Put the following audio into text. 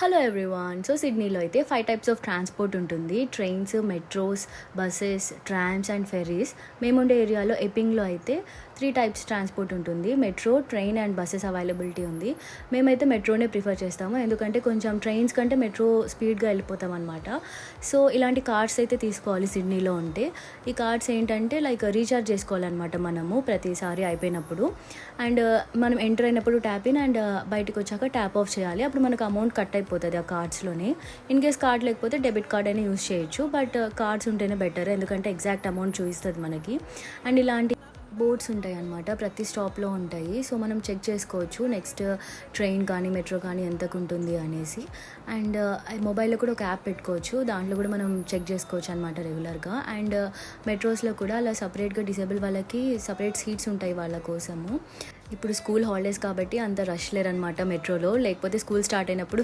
Hello everyone. So సిడ్నీలో అయితే 5 types of transport ఉంటుంది. Trains, metros, buses, trams and ferries. మేముండే ఏరియాలో ఎపింగ్‌లో అయితే 3 టైప్స్ ట్రాన్స్‌పోర్ట్ ఉంటుంది. Metro, train and buses availability ఉంది. మేమైతే మెట్రోనే ప్రిఫర్ చేస్తాము. ఎందుకంటే కొంచెం ట్రైన్స్ కంటే మెట్రో స్పీడ్‌గా వెళ్ళిపోతామనమాట. సో ఇలాంటి కార్డ్స్ అయితే తీసుకోవాలి సిడ్నీలో ఉంటే. ఈ కార్డ్స్ ఏంటంటే లైక్ రీఛార్జ్ చేసుకోవాలన్నమాట మనము ప్రతిసారి అయిపోయినప్పుడు. అండ్ మనం ఎంటర్ అయినప్పుడు ట్యాప్ ఇన్ అండ్ బయటకొచ్చాక ట్యాప్ ఆఫ్ చేయాలి. అప్పుడు మనకు అమౌంట్ కట్ అయిపోతుంది ఆ కార్డ్స్‌లోనే. ఇన్ కేస్ కార్డ్ లేకపోతే డెబిట్ కార్డ్ అయినా యూజ్ చేయొచ్చు. బట్ కార్డ్స్ ఉంటేనే బెటర్, ఎందుకంటే ఎగ్జాక్ట్ అమౌంట్ చూపిస్తది మనకి. అండ్ ఇలాంటి బోర్డ్స్ ఉంటాయన్నమాట, ప్రతి స్టాప్‌లో ఉంటాయి. సో మనం చెక్ చేసుకోవచ్చు నెక్స్ట్ ట్రైన్ కానీ, మెట్రో కానీ ఎంతకుంటుంది అనేసి. అండ్ మొబైల్‌లో కూడా ఒక యాప్ పెట్టుకోవచ్చు. దాంట్లో కూడా మనం చెక్ చేసుకోవచ్చు అనమాట రెగ్యులర్‌గా. అండ్ మెట్రోస్‌లో కూడా అలా సపరేట్‌గా డిసేబుల్ వాళ్ళకి సపరేట్ సీట్స్ ఉంటాయి వాళ్ళ కోసము. ఇప్పుడు స్కూల్ హాలిడేస్ కాబట్టి అంత రష్ లేరనమాట మెట్రోలో. లేకపోతే స్కూల్ స్టార్ట్ అయినప్పుడు